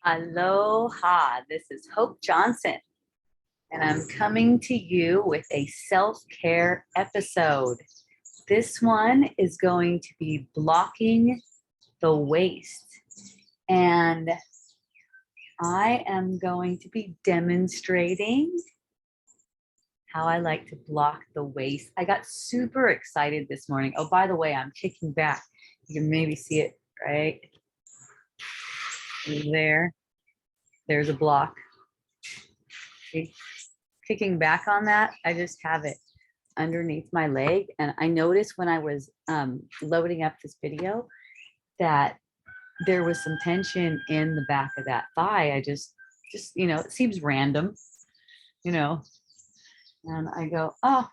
Aloha, this is Hope Johnson, and I'm coming to you with a self-care episode. This one is going to be blocking the waist, and I am going to be demonstrating how I like to block the waist. I got super excited this morning. Oh, by the way, I'm kicking back. You can maybe see it right there. There's a block. See? Kicking back on that, I just have it underneath my leg. And I noticed when I was loading up this video that there was some tension in the back of that thigh. I just, it seems random, and I go, oh,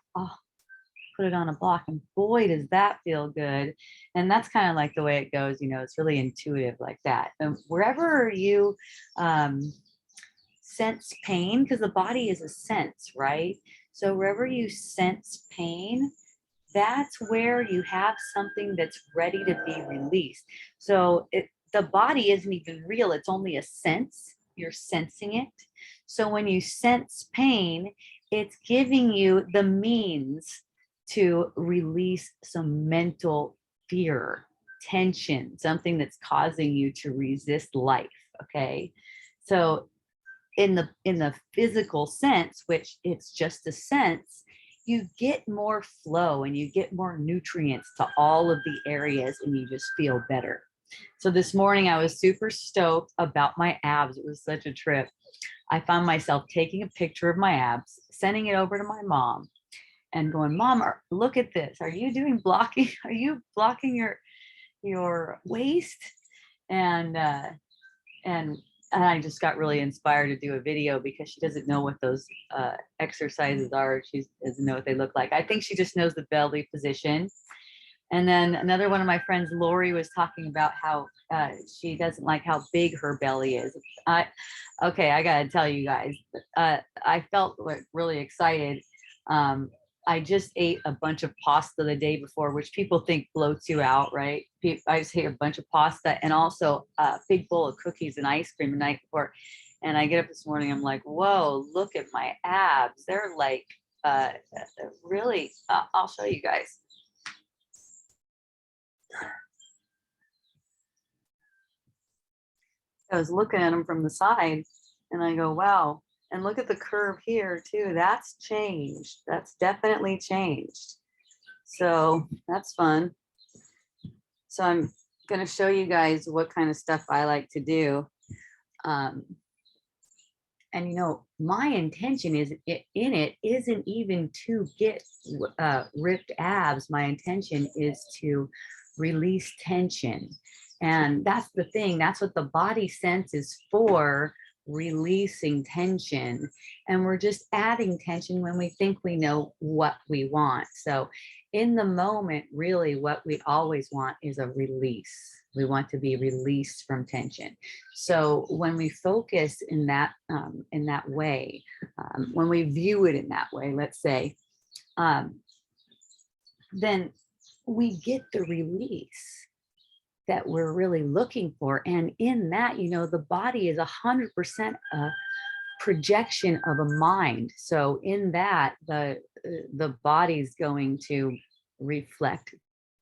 put it on a block. And boy, does that feel good. And that's kind of like the way it goes, it's really intuitive like that. And wherever you, sense pain, because the body is a sense, right? So wherever you sense pain, that's where you have something that's ready to be released. So the body isn't even real, it's only a sense. You're sensing it. So when you sense pain, it's giving you the means to release some mental fear, tension, something that's causing you to resist life. Okay. So in the physical sense, which it's just a sense, you get more flow and you get more nutrients to all of the areas and you just feel better. So this morning I was super stoked about my abs. It was such a trip. I found myself taking a picture of my abs, sending it over to my mom and going, Mom, look at this. Are you doing blocking? Are you blocking your waist? And I just got really inspired to do a video because she doesn't know what those exercises are. She doesn't know what they look like. I think she just knows the belly position. And then another one of my friends, Lori, was talking about how she doesn't like how big her belly is. Okay, I gotta tell you guys, I felt really excited. I just ate a bunch of pasta the day before, which people think bloats you out, right? I just ate a bunch of pasta and also a big bowl of cookies and ice cream the night before. And I get up this morning, I'm like, whoa, look at my abs. They're like really, I'll show you guys. I was looking at them from the side and I go, wow. And look at the curve here too. That's changed. That's definitely changed. So that's fun. So I'm going to show you guys what kind of stuff I like to do. And my intention is in it isn't even to get ripped abs. My intention is to release tension. And that's the thing. That's what the body sense is for, releasing tension. And we're just adding tension when we think we know what we want. So in the moment, really what we always want is a release. We want to be released from tension. So when we focus in that way, when we view it in that way, let's say, then we get the release that we're really looking for. And in that, the body is 100% a projection of a mind. So in that, the body's going to reflect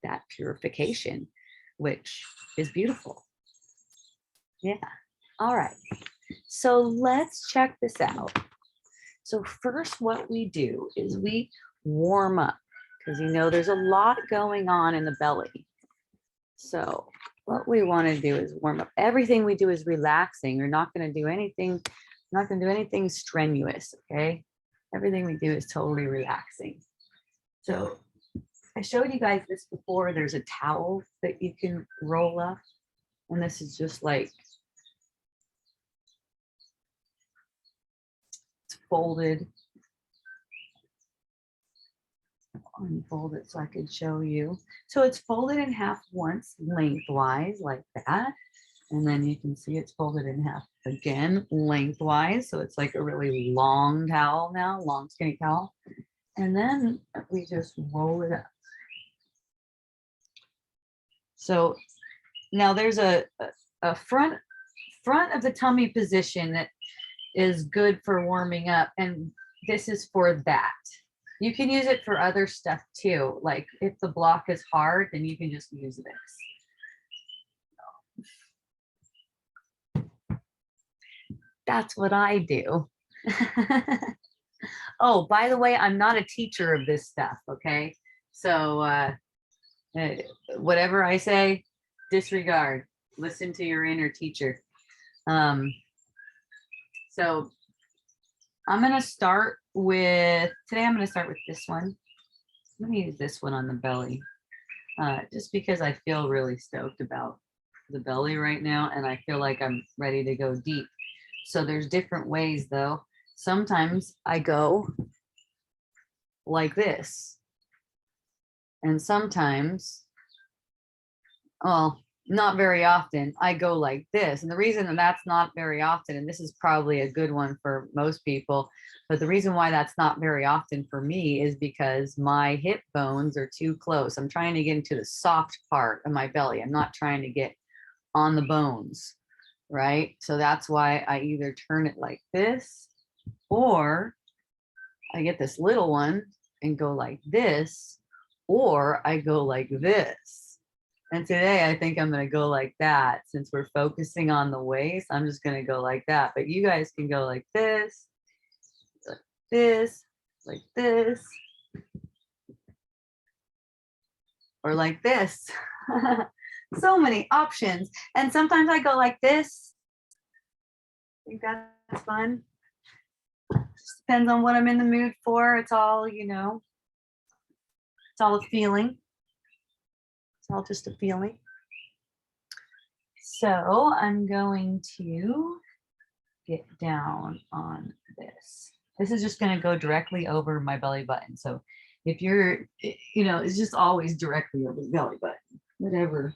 that purification, which is beautiful. Yeah. All right. So let's check this out. So first, what we do is we warm up because there's a lot going on in the belly. So what we want to do is warm up. Everything we do is relaxing. We're not going to do anything. Not going to do anything strenuous. Okay. Everything we do is totally relaxing. So I showed you guys this before. There's a towel that you can roll up. And this is just like, it's folded. Unfold it so I can show you. So it's folded in half once lengthwise like that. And then you can see it's folded in half again lengthwise. So it's like a really long towel now, long skinny towel. And then we just roll it up. So now there's a front front of the tummy position that is good for warming up. And this is for that. You can use it for other stuff too. Like if the block is hard, then you can just use this. That's what I do. Oh, by the way, I'm not a teacher of this stuff, okay? So whatever I say, disregard. Listen to your inner teacher. So I'm going to start with, today I'm going to start with this one. Let me use this one on the belly, just because I feel really stoked about the belly right now, and I feel like I'm ready to go deep. So there's different ways though. Sometimes I go like this, and sometimes, well, not very often, I go like this. And the reason that that's not very often, and this is probably a good one for most people, but the reason why that's not very often for me is because my hip bones are too close. I'm trying to get into the soft part of my belly. I'm not trying to get on the bones, right? So that's why I either turn it like this, or I get this little one and go like this, or I go like this. And today I think I'm going to go like that. Since we're focusing on the waist, I'm just going to go like that. But you guys can go like this, like this, like this, or like this. So many options. And sometimes I go like this. I think that's fun. Just depends on what I'm in the mood for. It's all, you know, it's all a feeling. It's all just a feeling. So I'm going to get down on this. This is just going to go directly over my belly button. So if you're, you know, it's just always directly over the belly button, whatever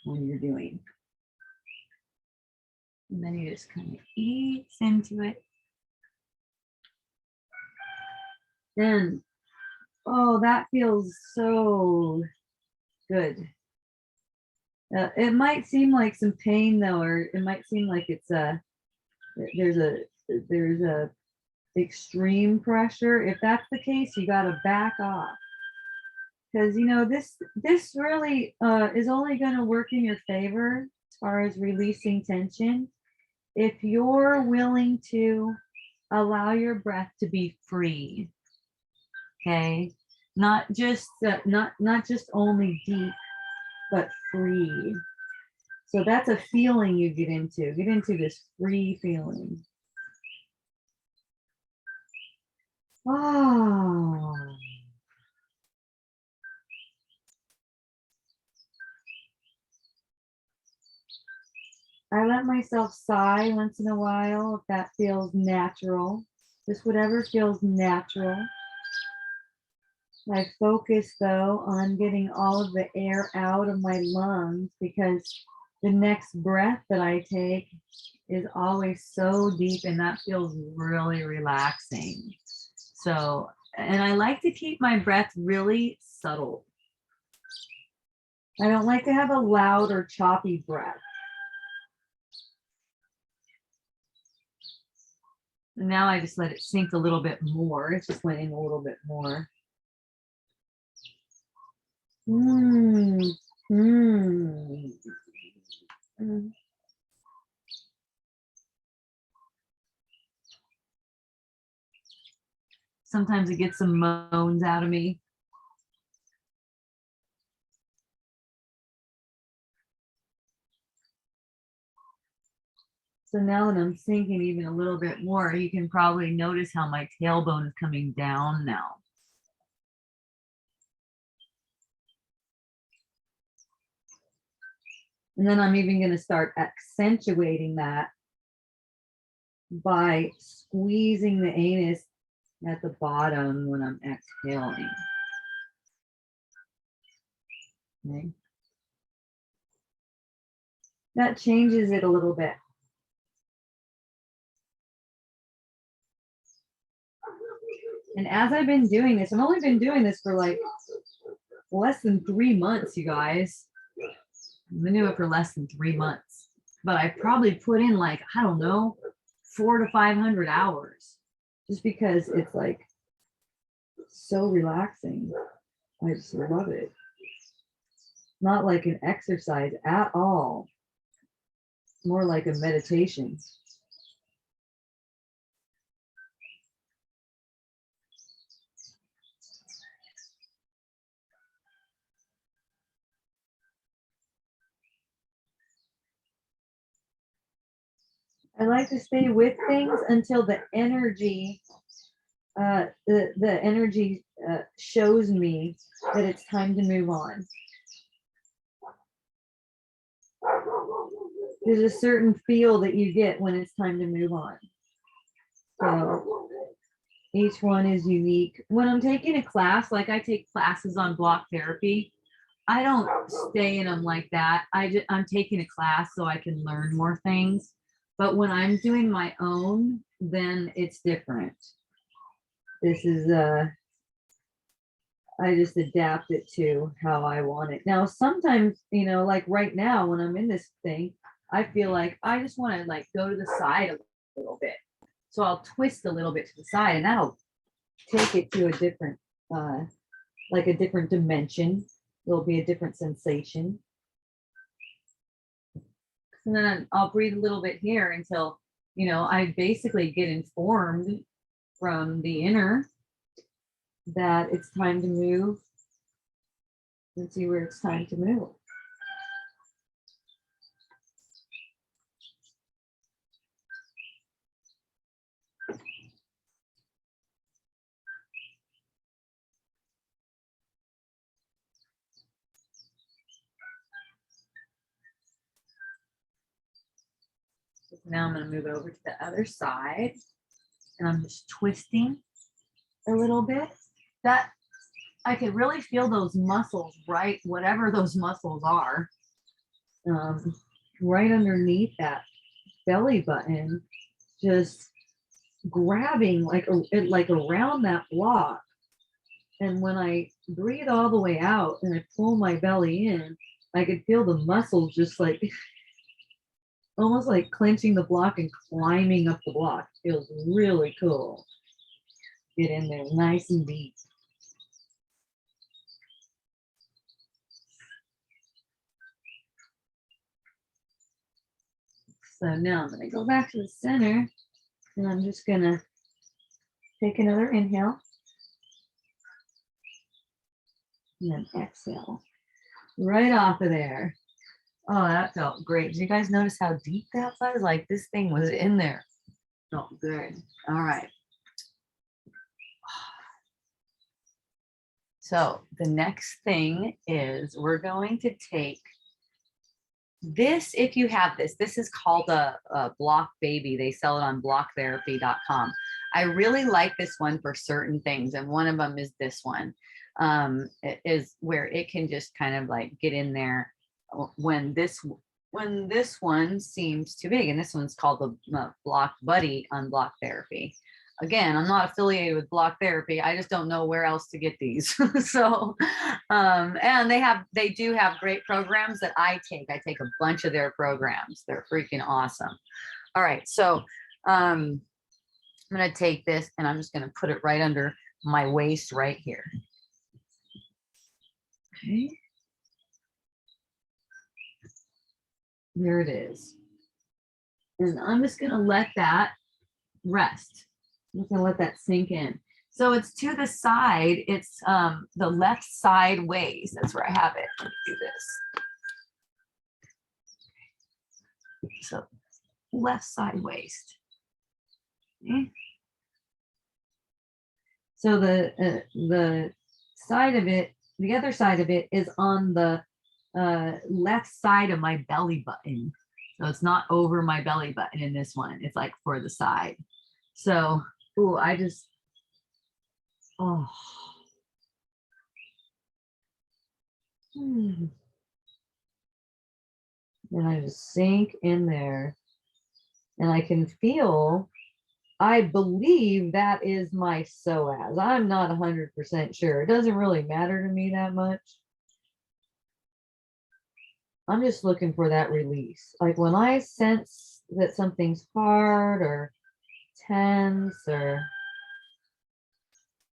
one you're doing. And then you just kind of ease into it. And oh, that feels so good. It might seem like some pain though, or it might seem like it's there's a extreme pressure. If that's the case, you got to back off, because you know this really is only going to work in your favor as far as releasing tension if you're willing to allow your breath to be free. Okay, not just only deep, but free. So that's a feeling you get into. Get into this free feeling. Oh. I let myself sigh once in a while if that feels natural. Just whatever feels natural. I focus though on getting all of the air out of my lungs, because the next breath that I take is always so deep, and that feels really relaxing. So, and I like to keep my breath really subtle. I don't like to have a loud or choppy breath. And now I just let it sink a little bit more. It just went in a little bit more. Sometimes it gets some moans out of me. So now that I'm sinking even a little bit more, you can probably notice how my tailbone is coming down now. And then I'm even going to start accentuating that by squeezing the anus at the bottom when I'm exhaling. Okay. That changes it a little bit. And as I've been doing this, I've only been doing this for like less than 3 months, you guys. I've been doing it for less than 3 months. but I probably put in like, I don't know, 400 to 500 hours just because it's like so relaxing. I just love it. Not like an exercise at all, more like a meditation. I like to stay with things until the energy shows me that it's time to move on. There's a certain feel that you get when it's time to move on. So each one is unique. When I'm taking a class, like I take classes on block therapy, I don't stay in them like that. I'm taking a class so I can learn more things. But when I'm doing my own, then it's different. This is I just adapt it to how I want it. Now, sometimes, like right now when I'm in this thing, I feel like I just want to like go to the side a little bit. So I'll twist a little bit to the side and that'll take it to a different, like a different dimension. There'll be a different sensation. And then I'll breathe a little bit here until, I basically get informed from the inner that it's time to move and see where it's time to move. So now I'm going to move it over to the other side and I'm just twisting a little bit. That I can really feel those muscles, right? Whatever those muscles are, right underneath that belly button, just grabbing like around that block. And when I breathe all the way out and I pull my belly in, I could feel the muscles just like almost like clenching the block and climbing up the block. Feels really cool. Get in there nice and deep. So now I'm going to go back to the center and I'm just going to take another inhale and then exhale right off of there. Oh, that felt great. Did you guys notice how deep that was? Like this thing was in there. Felt good. All right. So the next thing is we're going to take this. If you have this is called a block baby. They sell it on blocktherapy.com. I really like this one for certain things. And one of them is this one. It is where it can just kind of like get in there when this one seems too big. And this one's called the Block Buddy on Block Therapy. Again, I'm not affiliated with Block Therapy. I just don't know where else to get these. So, and they do have great programs that I take. I take a bunch of their programs. They're freaking awesome. All right. So, I'm going to take this and I'm just going to put it right under my waist right here. Okay. There it is. And I'm just going to let that rest. I'm just going to let that sink in. So it's to the side. It's the left side waist. That's where I have it. Let's do this. So left side waist. Okay. So the side of it, the other side of it is on the left side of my belly button. So it's not over my belly button in this one. It's like for the side. So, ooh, I just, oh. And I just sink in there and I can feel, I believe that is my psoas. I'm not 100% sure. It doesn't really matter to me that much. I'm just looking for that release. Like when I sense that something's hard or tense or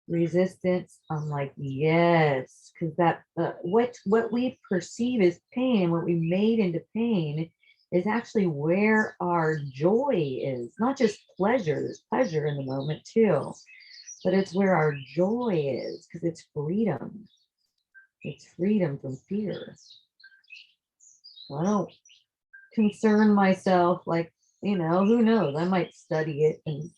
resistance, I'm like, yes, because that what we perceive as pain, what we made into pain, is actually where our joy is. Not just pleasure. There's pleasure in the moment too, but it's where our joy is because it's freedom. It's freedom from fear. So I don't concern myself like, who knows? I might study it and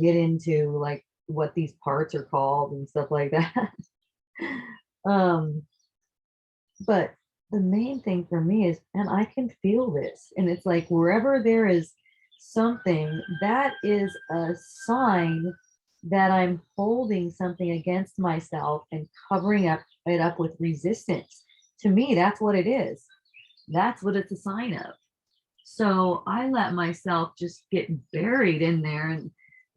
get into like what these parts are called and stuff like that. um, but the main thing for me is, and I can feel this, and it's like wherever there is something that is a sign that I'm holding something against myself and covering it up with resistance. To me, that's what it is. That's what it's a sign of. So I let myself just get buried in there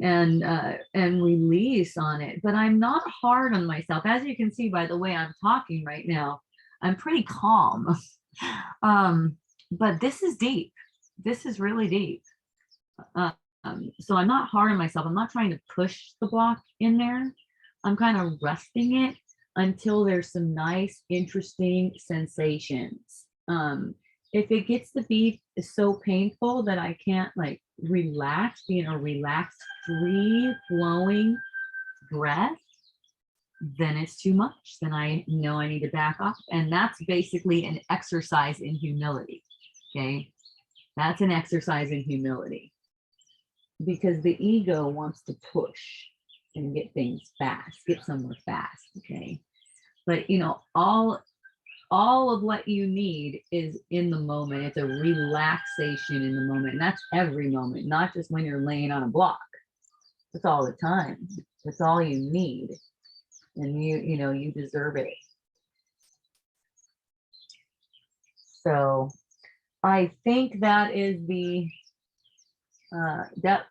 and release on it. But I'm not hard on myself. As you can see by the way I'm talking right now, I'm pretty calm. But this is deep. This is really deep. So I'm not hard on myself. I'm not trying to push the block in there. I'm kind of resting it until there's some nice, interesting sensations. If it gets to be so painful that I can't like relax, be in a relaxed, free flowing breath, then it's too much. Then I know I need to back off. And that's basically an exercise in humility. Okay. That's an exercise in humility because the ego wants to push and get things fast, get somewhere fast. Okay. But all of what you need is in the moment. It's a relaxation in the moment. And that's every moment, not just when you're laying on a block. It's all the time. It's all you need. And you deserve it. So I think that is the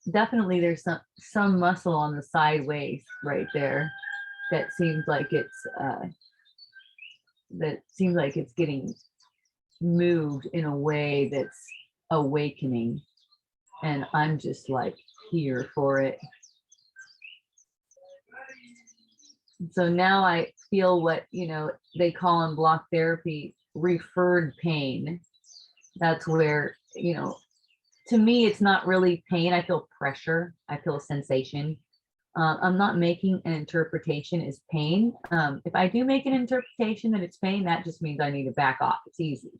definitely there's some muscle on the sideways right there that seems like it's getting moved in a way that's awakening, and I'm just like here for it. So now I feel what they call in block therapy referred pain. That's where to me it's not really pain. I feel pressure, I feel a sensation. I'm not making an interpretation as pain. If I do make an interpretation that it's pain, that just means I need to back off. It's easy.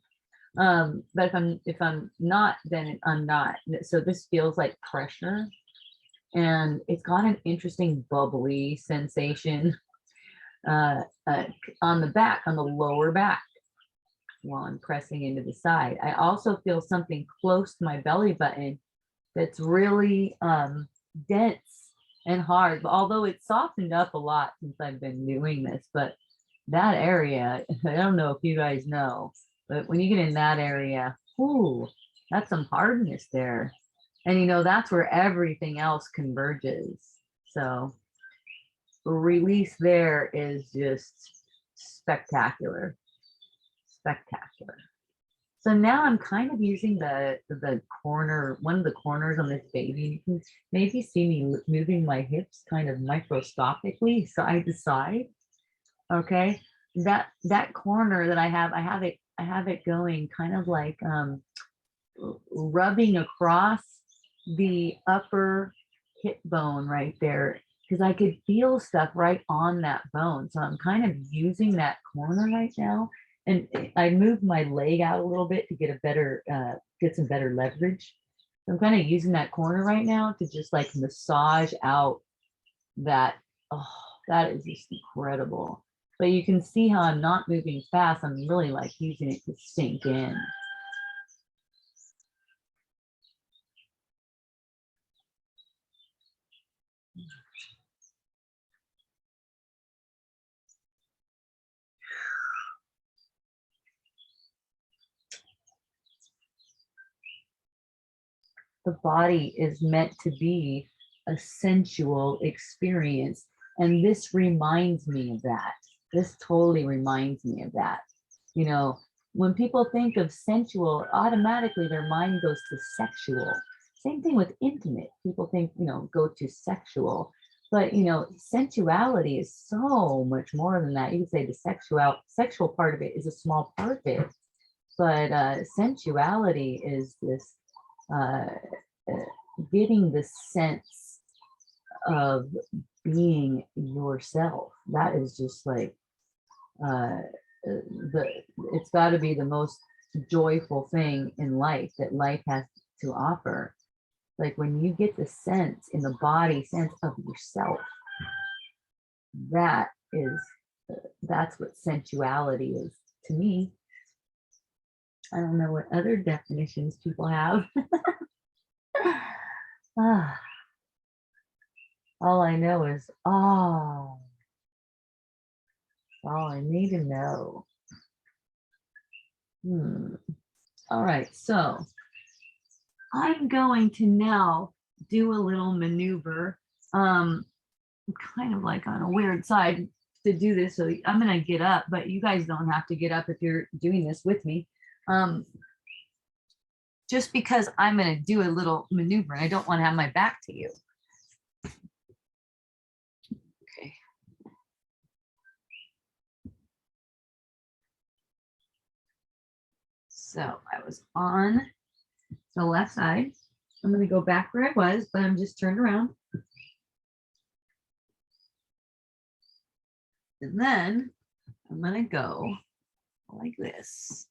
But if I'm not, then I'm not. So this feels like pressure, and it's got an interesting bubbly sensation on the back, on the lower back, while I'm pressing into the side. I also feel something close to my belly button that's really dense and hard, but although it's softened up a lot since I've been doing this. But that area, I don't know if you guys know, but when you get in that area, ooh, that's some hardness there. And that's where everything else converges. So release there is just spectacular. Spectacular. So now I'm kind of using the corner, one of the corners on this baby. You can maybe see me moving my hips kind of microscopically side to side. Okay. That corner that I have it going kind of like rubbing across the upper hip bone right there, because I could feel stuff right on that bone. So I'm kind of using that corner right now. And I moved my leg out a little bit to get get some better leverage. So I'm kind of using that corner right now to just like massage out that. Oh, that is just incredible. But you can see how I'm not moving fast. I'm really like using it to sink in. The body is meant to be a sensual experience. And this reminds me of that. This totally reminds me of that. You know, when people think of sensual, automatically their mind goes to sexual. Same thing with intimate. People think, go to sexual. But sensuality is so much more than that. You could say the sexual part of it is a small part of it. But sensuality is this uh, getting the sense of being yourself. That is just like it's got to be the most joyful thing in life that life has to offer. Like when you get the sense in the body sense of yourself, that is that's what sensuality is to me. I don't know what other definitions people have. Ah, all I know is, oh, all I need to know. All right, so I'm going to now do a little maneuver. I'm kind of like on a weird side to do this, so I'm going to get up, but you guys don't have to get up if you're doing this with me. Just because I'm going to do a little maneuver, and I don't want to have my back to you. Okay. So I was on the left side. I'm going to go back where I was, but I'm just turned around. And then I'm going to go like this.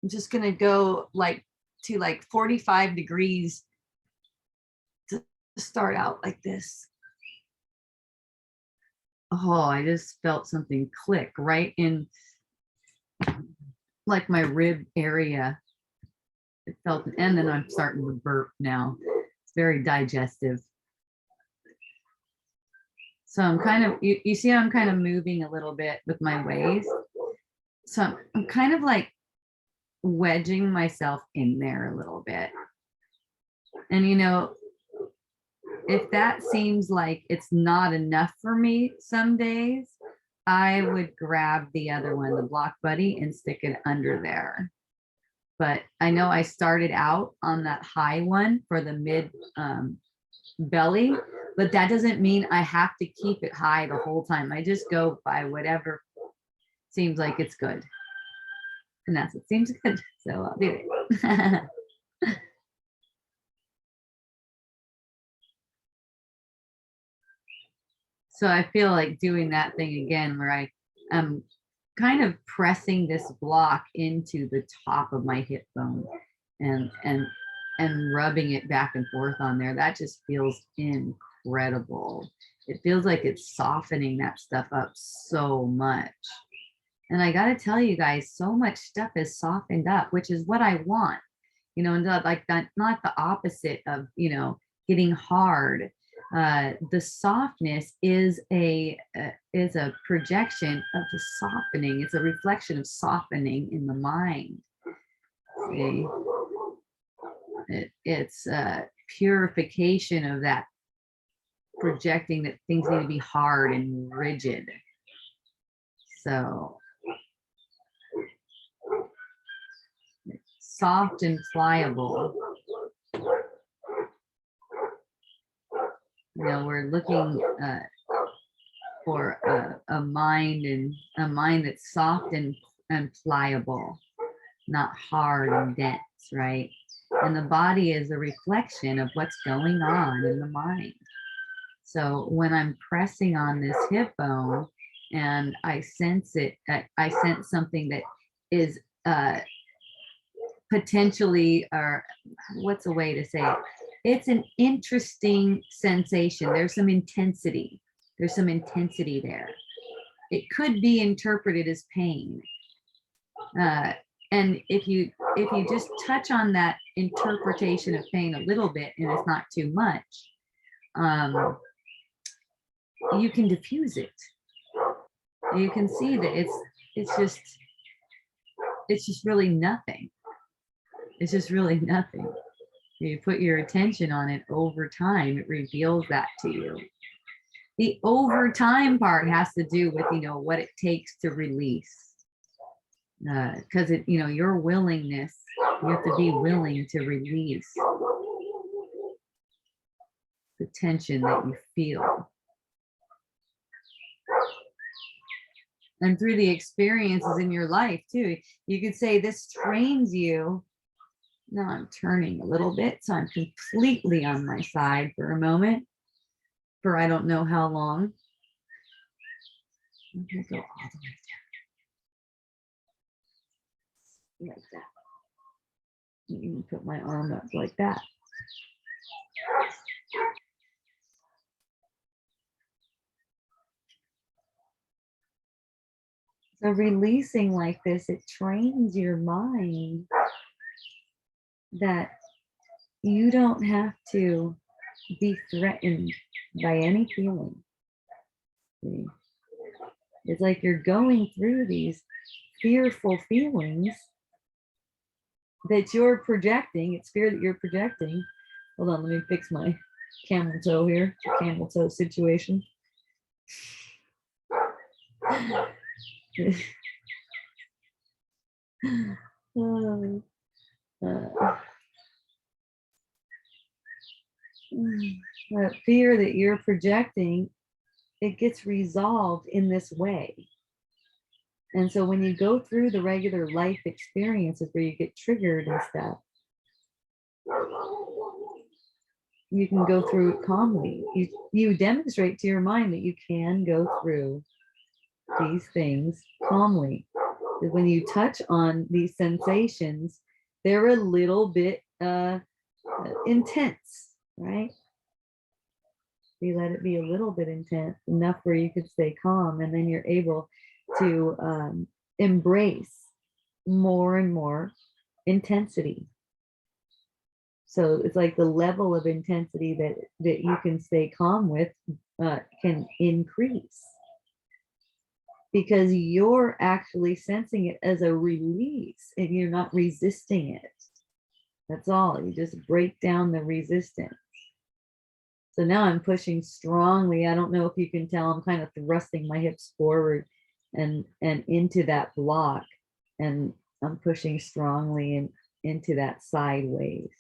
I'm just going to go to 45 degrees to start out like this. Oh, I just felt something click right in like my rib area. It felt, and then I'm starting to burp now. It's very digestive. So I'm kind of, you see how I'm kind of moving a little bit with my waist. So I'm kind of like wedging myself in there a little bit. And if that seems like it's not enough for me some days, I would grab the other one, the Block Buddy, and stick it under there. But I know I started out on that high one for the mid belly, but that doesn't mean I have to keep it high the whole time. I just go by whatever seems like it's good. And that's what seems good. So I'll do it. So I feel like doing that thing again where I am kind of pressing this block into the top of my hip bone and rubbing it back and forth on there. That just feels incredible. It feels like it's softening that stuff up so much. And I got to tell you guys, so much stuff is softened up, which is what I want, and like that, not the opposite of, getting hard. The softness is a projection of the softening. It's a reflection of softening in the mind. See? It's purification of that, projecting that things need to be hard and rigid. So soft and pliable. We're looking for a mind that's soft and pliable, not hard and dense, right? And the body is a reflection of what's going on in the mind. So when I'm pressing on this hip bone and I sense it, I sense something that is potentially, or what's a way to say it? It's an interesting sensation. There's some intensity. There's some intensity there. It could be interpreted as pain. And if you just touch on that interpretation of pain a little bit, and it's not too much, you can diffuse it. You can see that it's just really nothing. It's just really nothing. You put your attention on it over time, it reveals that to you. The over time part has to do with, what it takes to release. because it, you know, your willingness, you have to be willing to release the tension that you feel. And through the experiences in your life too, you could say this trains you. Now I'm turning a little bit, so I'm completely on my side for a moment, for I don't know how long. I'm gonna go all the way down like that. You can put my arm up like that. So releasing like this, it trains your mind that you don't have to be threatened by any feeling. See? It's like you're going through these fearful feelings that you're projecting. It's fear that you're projecting. Hold on, let me fix my camel toe here, camel toe situation. Oh, that fear that you're projecting, it gets resolved in this way. And so when you go through the regular life experiences where you get triggered and stuff, you can go through it calmly. You demonstrate to your mind that you can go through these things calmly. When you touch on these sensations, they're a little bit intense, right? You let it be a little bit intense, enough where you could stay calm, and then you're able to embrace more and more intensity. So it's like the level of intensity that you can stay calm with can increase, because you're actually sensing it as a release and you're not resisting it. That's all. You just break down the resistance. So now I'm pushing strongly. I don't know if you can tell, I'm kind of thrusting my hips forward and into that block, and I'm pushing strongly and into that sideways.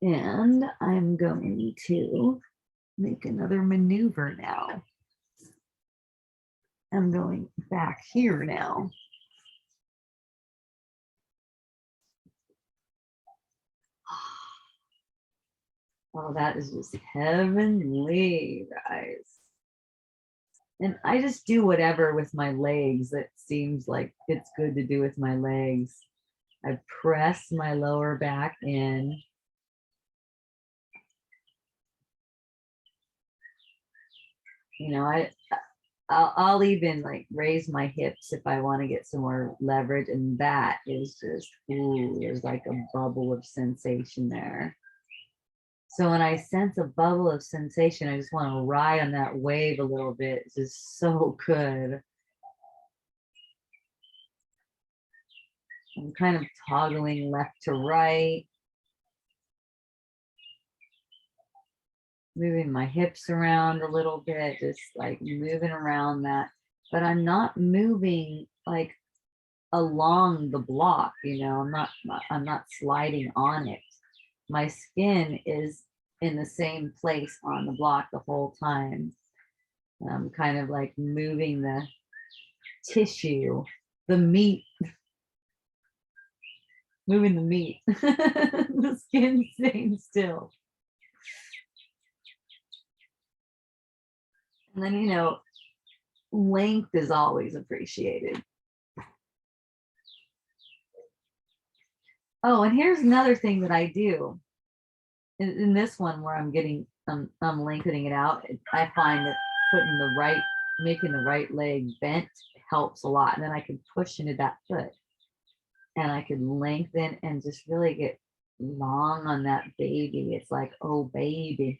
And I'm going to make another maneuver now. I'm going back here now. Oh, that is just heavenly, guys. And I just do whatever with my legs that seems like it's good to do with my legs. I press my lower back in. You know, I'll even like raise my hips if I want to get some more leverage, and that is just, ooh, there's like a bubble of sensation there. So when I sense a bubble of sensation, I just want to ride on that wave a little bit. It's just so good. I'm kind of toggling left to right, moving my hips around a little bit, just like moving around that. But I'm not moving like along the block, you know, I'm not sliding on it. My skin is in the same place on the block the whole time. I'm kind of like moving the tissue, the meat, moving the meat, the skin staying still. And then, you know, length is always appreciated. Oh, and here's another thing that I do. In this one where I'm lengthening it out, I find that making the right leg bent helps a lot. And then I can push into that foot and I can lengthen and just really get long on that baby. It's like, oh, baby.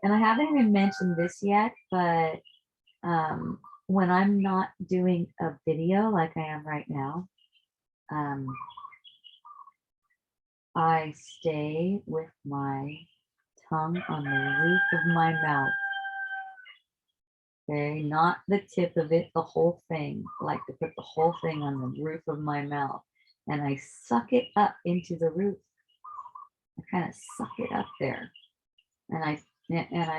And I haven't even mentioned this yet, but when I'm not doing a video like I am right now, I stay with my tongue on the roof of my mouth Okay, not the tip of it, the whole thing. I like to put the whole thing on the roof of my mouth and I suck it up into the roof. I kind of suck it up there. And I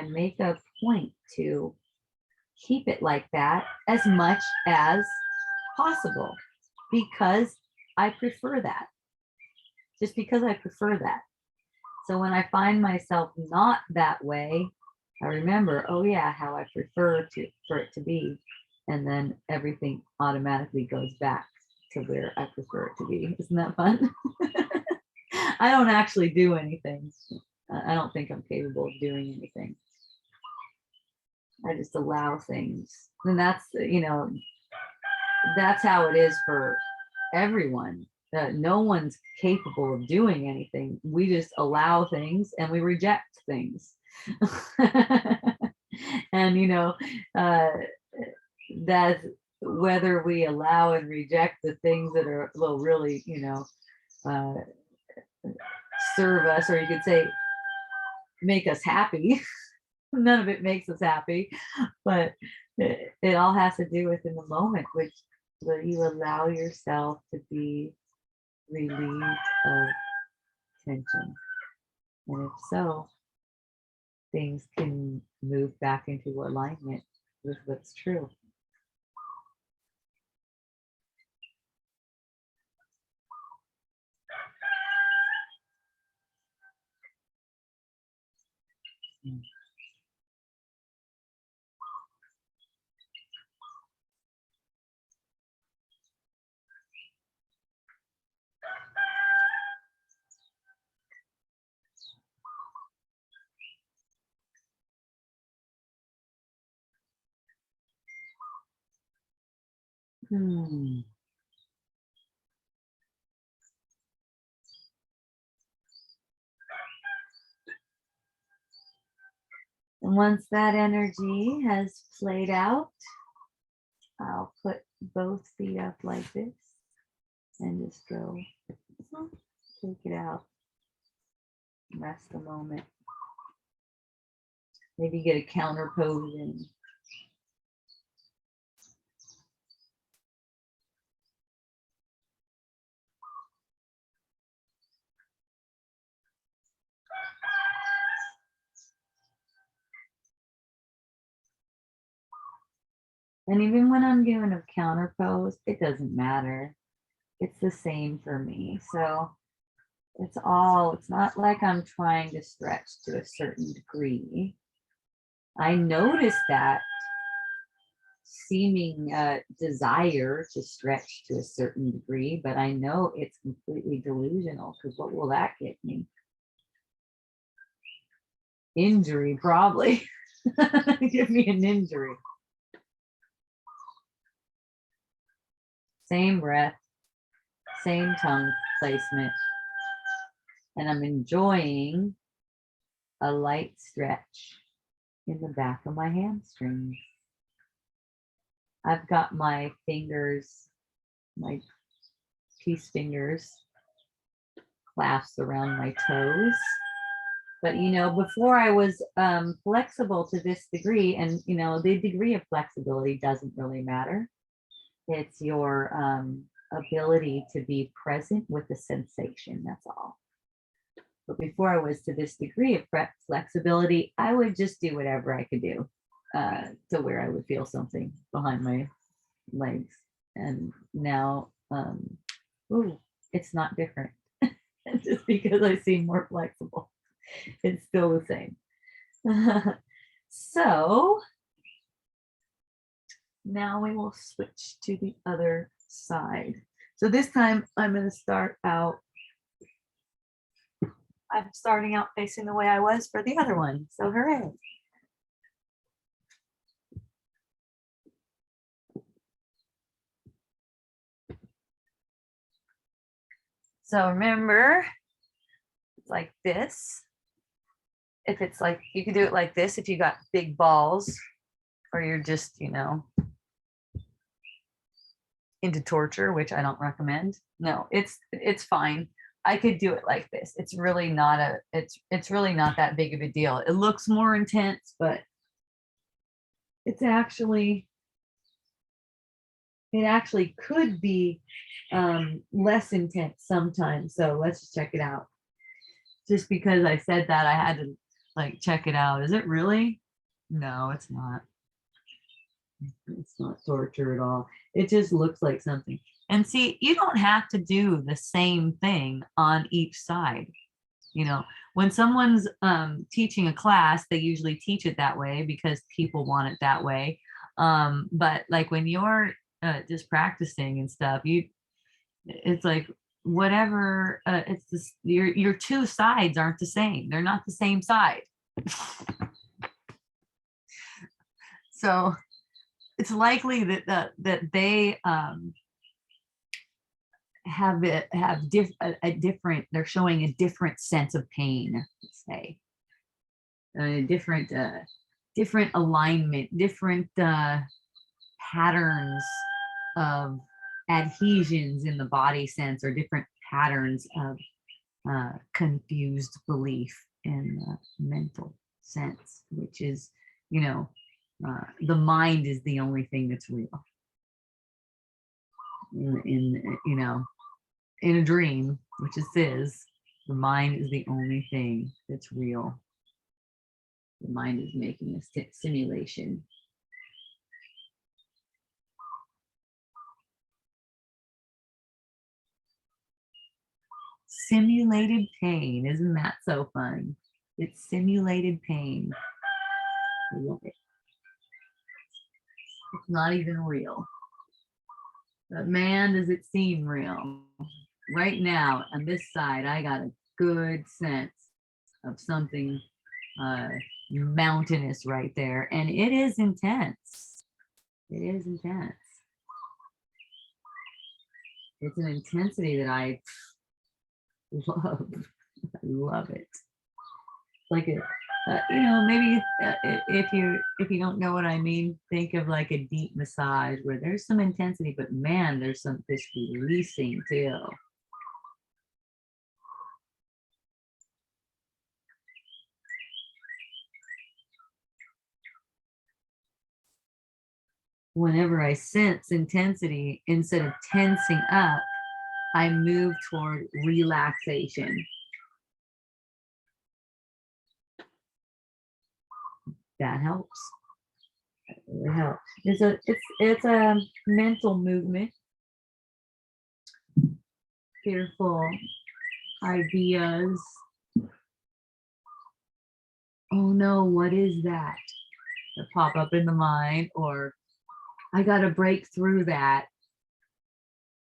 make a point to keep it like that as much as possible because I prefer that. Just because I prefer that. So when I find myself not that way, I remember, oh yeah, how I prefer for it to be. And then everything automatically goes back to where I prefer it to be. Isn't that fun? I don't actually do anything. I don't think I'm capable of doing anything. I just allow things. And that's, that's how it is for everyone. No one's capable of doing anything. We just allow things and we reject things. And that whether we allow and reject the things that are will really uh, serve us, or you could say make us happy. None of it makes us happy, but it all has to do with in the moment, which where you allow yourself to be relieved of tension. And if so, things can move back into alignment with what's true. Hmm. And once that energy has played out, I'll put both feet up like this and just go take it out. Rest a moment. Maybe get a counter pose in. And even when I'm doing a counter pose, it doesn't matter. It's the same for me. So it's not like I'm trying to stretch to a certain degree. I notice that seeming desire to stretch to a certain degree, but I know it's completely delusional because what will that get me? Injury, probably. Give me an injury. Same breath, same tongue placement. And I'm enjoying a light stretch in the back of my hamstrings. I've got my fingers, my peace fingers clasped around my toes. But before I was flexible to this degree, and the degree of flexibility doesn't really matter. It's your ability to be present with the sensation, that's all. But before I was to this degree of flexibility, I would just do whatever I could do to where I would feel something behind my legs. And now, it's not different. Just because I seem more flexible, it's still the same. So now we will switch to the other side. So this time I'm going to start out. I'm starting out facing the way I was for the other one. So hooray. So remember, it's like this. If it's like, you can do it like this if you got big balls or you're just, into torture, which I don't recommend. No, it's fine. I could do it like this. It's really not it's really not that big of a deal. It looks more intense, but it's actually, it actually could be less intense sometimes. So let's just check it out. Just because I said that, I had to like check it out. Is it really? No, it's not. It's not torture at all. It just looks like something. And see, you don't have to do the same thing on each side. You know, when someone's teaching a class, they usually teach it that way because people want it that way. But like when you're just practicing and stuff, it's like whatever. It's this, your two sides aren't the same. They're not the same side. So it's likely that they have a different, they're showing a different sense of pain, let's say, a different alignment, different patterns of adhesions in the body sense, or different patterns of confused belief in the mental sense, which is, you know, the mind is the only thing that's real. You know, in a dream, which this is, the mind is the only thing that's real. The mind is making a simulation. Simulated pain. Isn't that so fun? It's simulated pain. I love it. It's not even real. But man, does it seem real. Right now, on this side, I got a good sense of something mountainous right there. And it is intense. It is intense. It's an intensity that I love. I love it. Like a, you know, maybe if you don't know what I mean, think of like a deep massage where there's some intensity, but man, there's some this releasing too. Whenever I sense intensity, instead of tensing up, I move toward relaxation. That helps. That really helps. It's a mental movement. Fearful ideas. Oh no, what is that? That pop up in the mind, or I gotta break through that.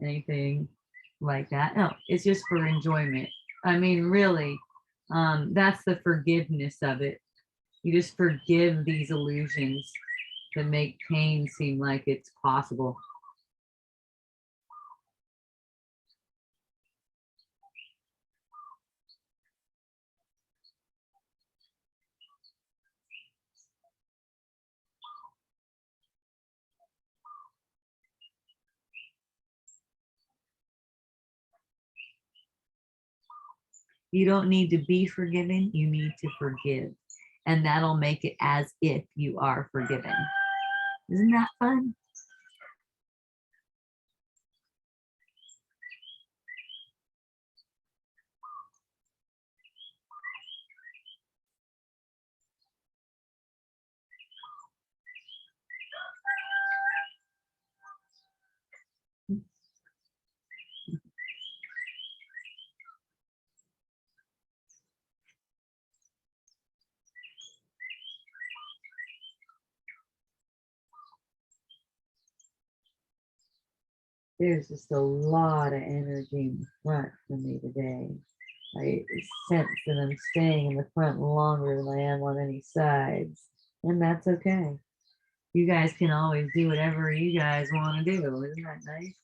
Anything like that. No, it's just for enjoyment. I mean, really, that's the forgiveness of it. You just forgive these illusions that make pain seem like it's possible. You don't need to be forgiven, you need to forgive. And that'll make it as if you are forgiven. Isn't that fun? There's just a lot of energy in the front for me today. I sense that I'm staying in the front longer than I am on any sides, and that's okay. You guys can always do whatever you guys want to do. Isn't that nice?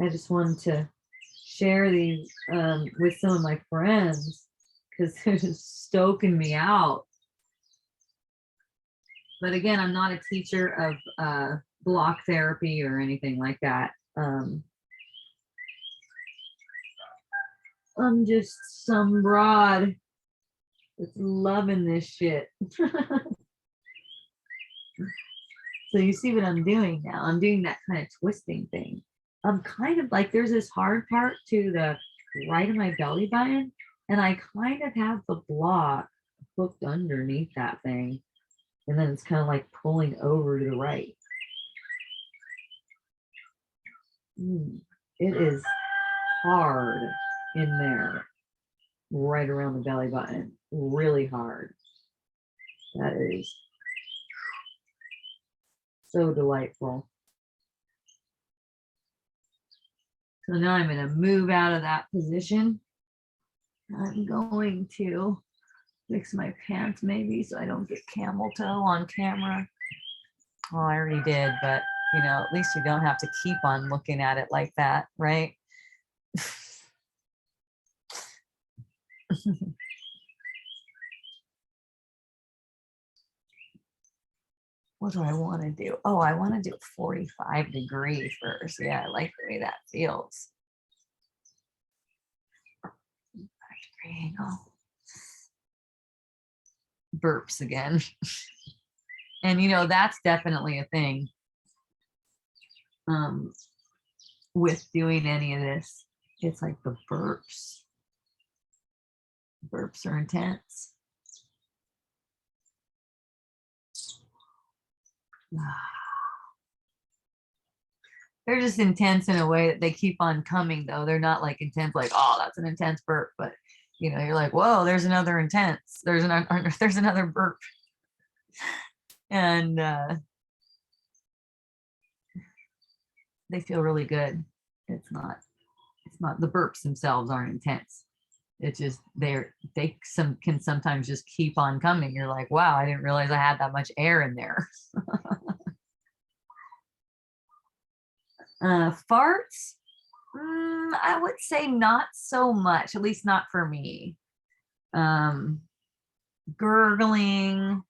I just wanted to share these with some of my friends because they're just stoking me out. But again, I'm not a teacher of block therapy or anything like that. I'm just some broad It's loving this shit. So you see what I'm doing now. I'm doing that kind of twisting thing. I'm kind of like, there's this hard part to the right of my belly button, and I kind of have the block hooked underneath that thing. And then it's kind of like pulling over to the right. It is hard in there, right around the belly button, really hard. That is so delightful. So now I'm going to move out of that position. I'm going to fix my pants maybe so I don't get camel toe on camera. Well, I already did, but you know, at least you don't have to keep on looking at it like that, right? What do I want to do? Oh, I want to do 45-degree first. Yeah, I like the way that feels. 45-degree angle. Burps again. And you know, that's definitely a thing with doing any of this. It's like the burps. Burps are intense. They're just intense in a way that they keep on coming though. They're not like intense, like, oh, that's an intense burp, but you know, you're like, whoa, there's another intense. There's another burp. And they feel really good. It's not the burps themselves aren't intense. It's just they can sometimes just keep on coming. You're like, wow, I didn't realize I had that much air in there. Farts, I would say not so much, at least not for me. Gurgling,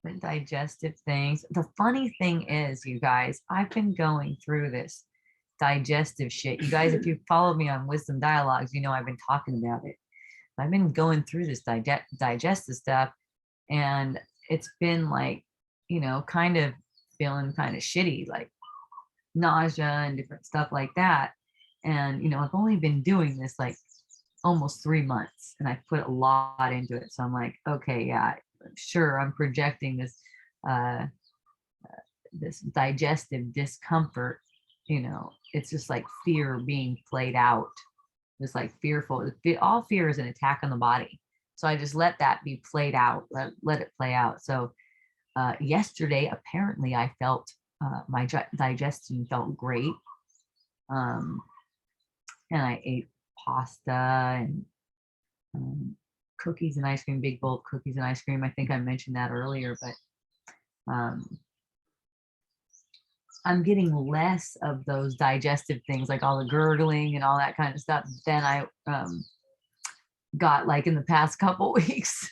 but digestive things. The funny thing is, you guys, I've been going through this digestive shit. You guys, if you follow me on Wisdom Dialogues, you know I've been talking about it. I've been going through this digestive stuff, and it's been like, you know, kind of feeling kind of shitty, like nausea and different stuff like that. And you know, I've only been doing this like almost 3 months, and I put a lot into it. So I'm like, okay, yeah, sure, I'm projecting this digestive discomfort. You know, it's just like fear being played out. Just like fearful. All fear is an attack on the body. So I just let that be played out. Let it play out. So yesterday, apparently, I felt my digestion felt great, and I ate pasta and cookies and ice cream, big bowl of cookies and ice cream. I think I mentioned that earlier, but I'm getting less of those digestive things, like all the gurgling and all that kind of stuff, than I got like in the past couple weeks.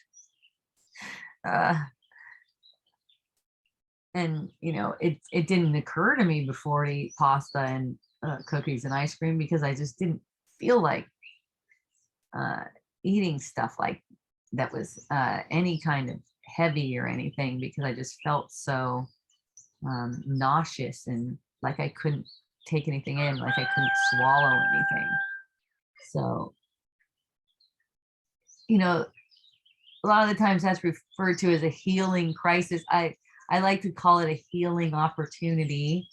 And you know, it didn't occur to me before to eat pasta and cookies and ice cream, because I just didn't feel like eating stuff like that was any kind of heavy or anything, because I just felt so nauseous and like I couldn't take anything in, like I couldn't swallow anything. So, you know, a lot of the times that's referred to as a healing crisis. I like to call it a healing opportunity,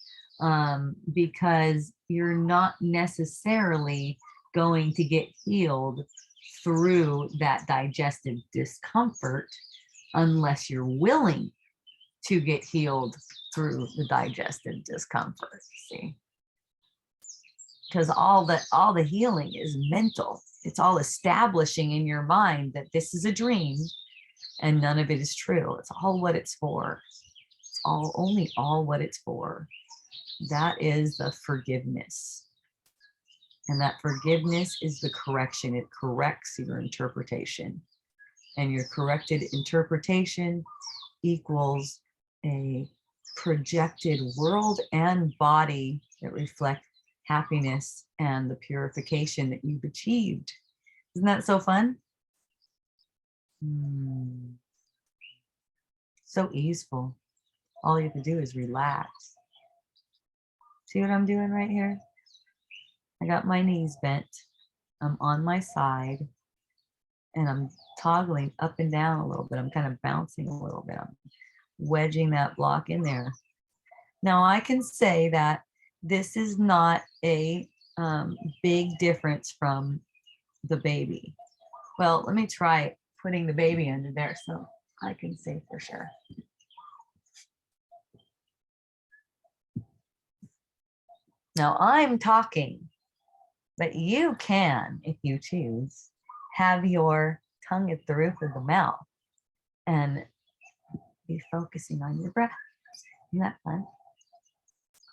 because you're not necessarily going to get healed through that digestive discomfort unless you're willing to get healed through the digestive discomfort. See, because all the healing is mental. It's all establishing in your mind that this is a dream and none of it is true. It's all what it's for. It's only what it's for. That is the forgiveness. And that forgiveness is the correction. It corrects your interpretation. And your corrected interpretation equals a projected world and body that reflect happiness and the purification that you've achieved Isn't that so fun? Mm, so easeful. All you have to do is relax. See what I'm doing right here? I got my knees bent. I'm on my side and I'm toggling up and down a little bit. I'm kind of bouncing a little bit. I'm wedging that block in there. Now I can say that this is not a big difference from the baby. Well, let me try putting the baby under there so I can say for sure. Now I'm talking, but you can, if you choose, have your tongue at the roof of the mouth and be focusing on your breath. Isn't that fun?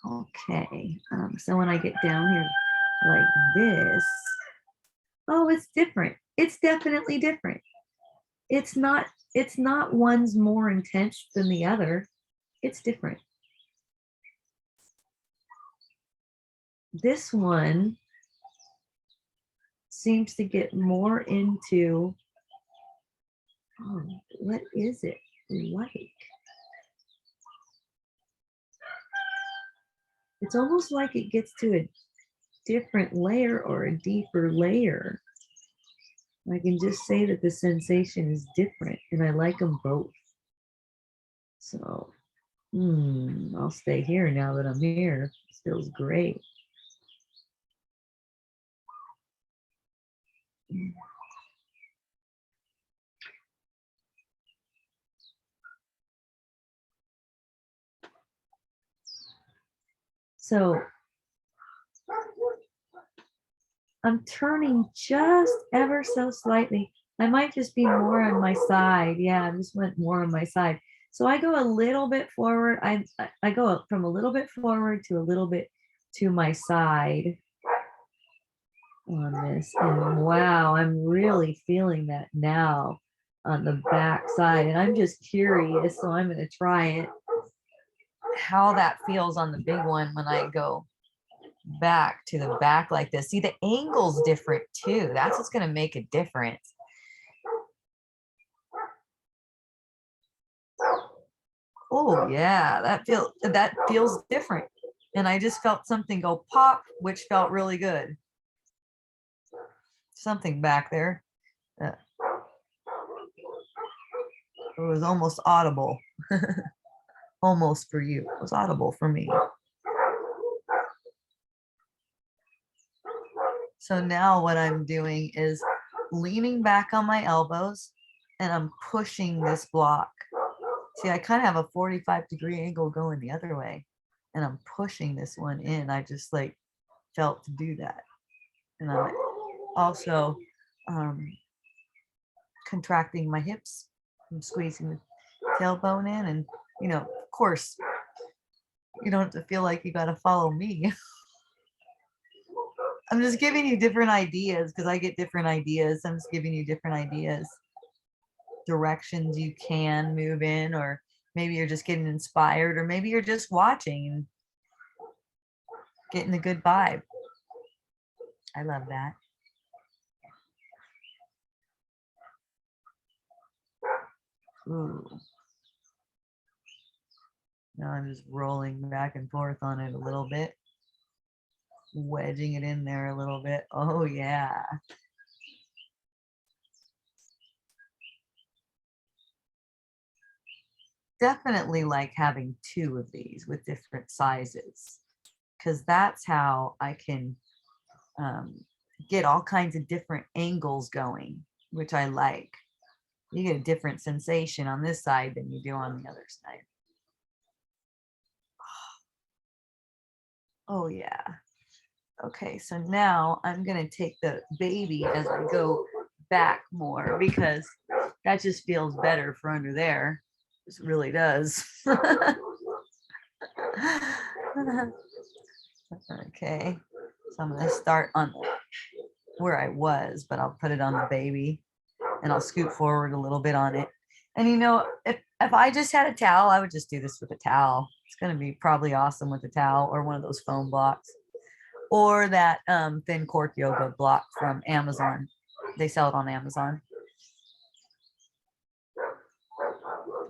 Okay, so when I get down here like this, oh, it's different. It's definitely different. It's not one's more intense than the other. It's different. This one seems to get more into, oh, what is it like? It's almost like it gets to a different layer or a deeper layer. I can just say that the sensation is different and I like them both. So, I'll stay here now that I'm here. This feels great. So I'm turning just ever so slightly. I might just be more on my side. Yeah, I just went more on my side. So I go a little bit forward. I go up from a little bit forward to a little bit to my side on this. And wow, I'm really feeling that now on the back side. And I'm just curious, so I'm going to try it. How that feels on the big one when I go back to the back like this. See, the angle's different too. That's what's going to make a difference. Oh yeah, that feels different. And I just felt something go pop, which felt really good. Something back there. It was almost audible. Almost for you. It was audible for me. So now what I'm doing is leaning back on my elbows and I'm pushing this block. See, I kind of have a 45-degree angle going the other way and I'm pushing this one in. I just like felt to do that. And I'm also contracting my hips. I'm squeezing the tailbone in and, of course, you don't have to feel like you got to follow me. I'm just giving you different ideas because I get different ideas. I'm just giving you different ideas, directions you can move in, or maybe you're just getting inspired, or maybe you're just watching and getting a good vibe. I love that. Ooh. Now I'm just rolling back and forth on it a little bit, wedging it in there a little bit. Oh yeah. Definitely like having two of these with different sizes, because that's how I can get all kinds of different angles going, which I like. You get a different sensation on this side than you do on the other side. Oh yeah. Okay, so now I'm gonna take the baby as I go back more because that just feels better for under there. It really does. Okay, so I'm gonna start on where I was, but I'll put it on the baby and I'll scoot forward a little bit on it. And if I just had a towel, I would just do this with a towel. It's gonna be probably awesome with a towel or one of those foam blocks or that thin cork yoga block from Amazon. They sell it on Amazon.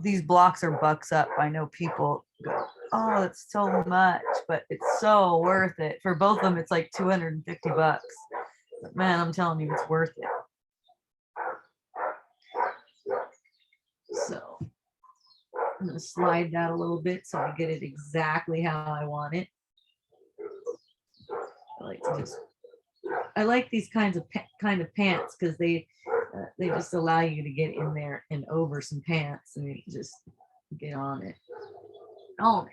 These blocks are bucks up. I know people go, oh, it's so much, but it's so worth it. For both of them, it's like 250 bucks. But man, I'm telling you, it's worth it. So I'm gonna slide that a little bit so I get it exactly how I want it. I like these kinds of pants because they just allow you to get in there and over some pants and you just get on it. On it.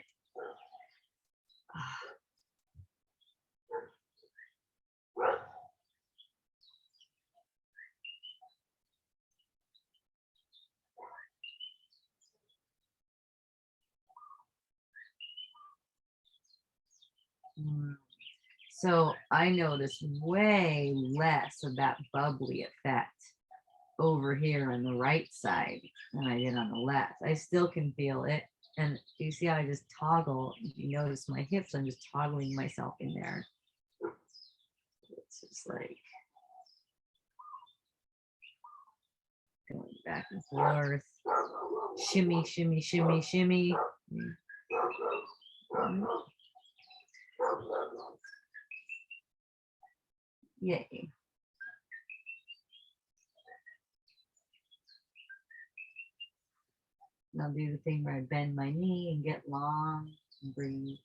So I notice way less of that bubbly effect over here on the right side than I did on the left. I still can feel it. And you see how I just toggle, you notice my hips, I'm just toggling myself in there. It's just like going back and forth. Shimmy, shimmy, shimmy, shimmy. Yay. And I'll do the thing where I bend my knee and get long and breathe.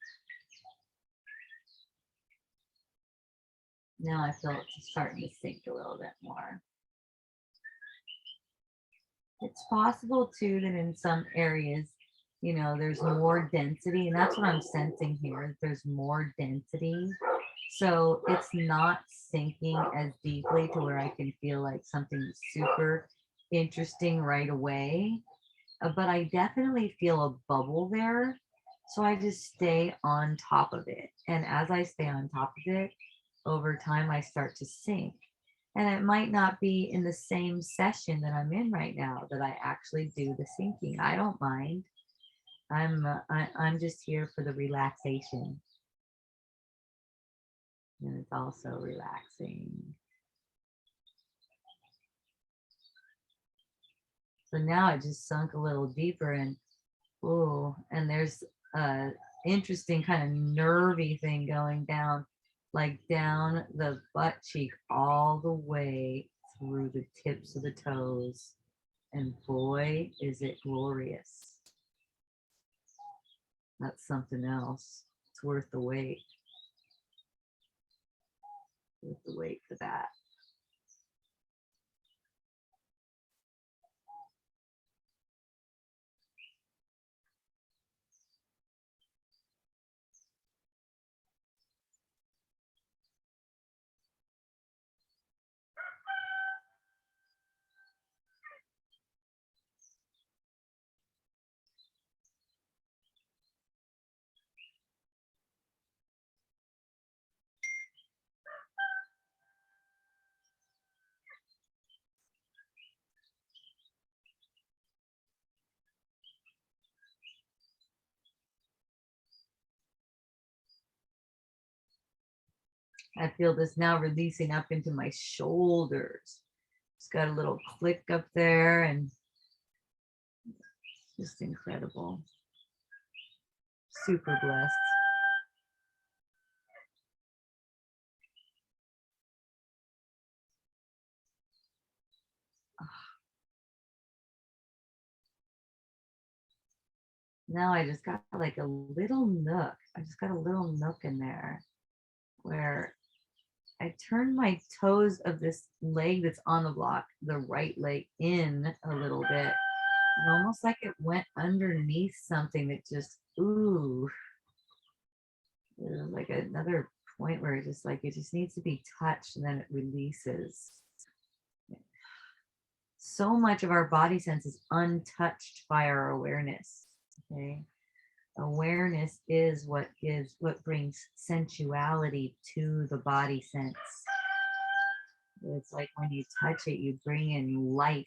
Now I feel it's starting to sink a little bit more. It's possible too that in some areas, you know, there's more density, and that's what I'm sensing here. There's more density. So it's not sinking as deeply to where I can feel like something super interesting right away. But I definitely feel a bubble there. So I just stay on top of it. And as I stay on top of it, over time, I start to sink. And it might not be in the same session that I'm in right now that I actually do the sinking. I don't mind. I'm just here for the relaxation. And it's also relaxing. So now it just sunk a little deeper and oh, and there's a interesting kind of nervy thing going down, like down the butt cheek all the way through the tips of the toes. And boy, is it glorious. That's something else. It's worth the wait. Worth the wait for that. I feel this now releasing up into my shoulders. It's got a little click up there and just incredible. Super blessed. Now I just got like a little nook. I just got a little nook in there where I turned my toes of this leg that's on the block, the right leg, in a little bit. And almost like it went underneath something that just, ooh. There's like another point where it just needs to be touched and then it releases. So much of our body sense is untouched by our awareness. Okay. Awareness is what brings sensuality to the body sense. It's like when you touch it, you bring in life.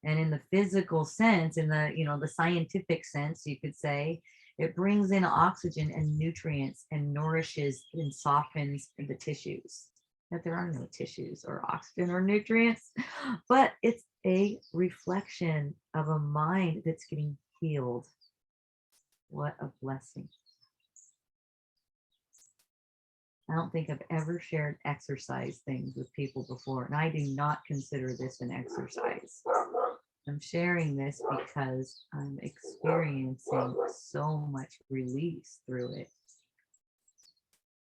And in the physical sense, in the, you know, the scientific sense, you could say, it brings in oxygen and nutrients and nourishes and softens the tissues. that there are no tissues or oxygen or nutrients, but it's a reflection of a mind that's getting healed. What a blessing. I don't think I've ever shared exercise things with people before, and I do not consider this an exercise. I'm sharing this because I'm experiencing so much release through it.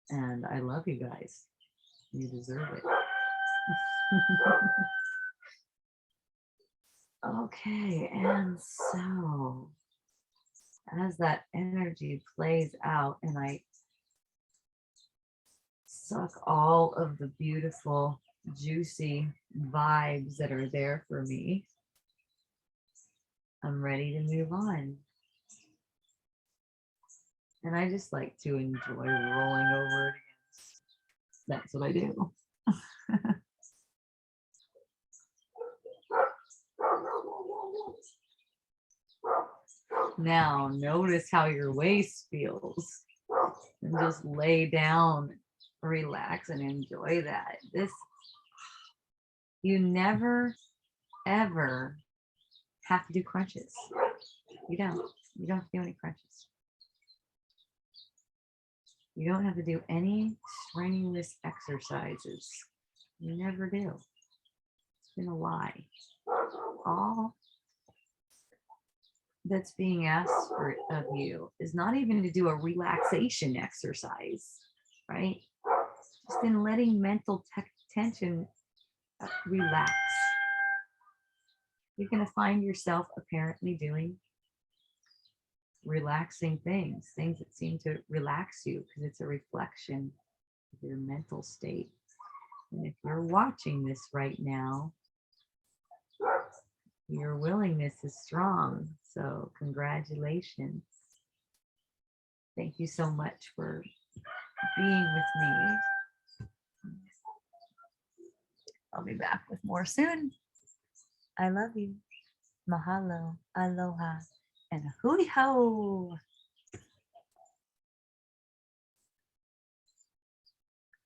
And I love you guys. You deserve it. Okay, and so as that energy plays out and I suck all of the beautiful, juicy vibes that are there for me, I'm ready to move on. And I just like to enjoy rolling over it again. That's what I do. Now, notice how your waist feels. And just lay down, relax, and enjoy that. This, you never, ever have to do crunches. You don't. You don't have to do any crunches. You don't have to do any strenuous exercises. You never do. It's been a lie. All that's being asked of you is not even to do a relaxation exercise, right? Just in letting mental tension relax. You're going to find yourself apparently doing relaxing things that seem to relax you because it's a reflection of your mental state. And if you're watching this right now, your willingness is strong. So congratulations. Thank you so much for being with me. I'll be back with more soon. I love you. Mahalo, aloha, and hui ho.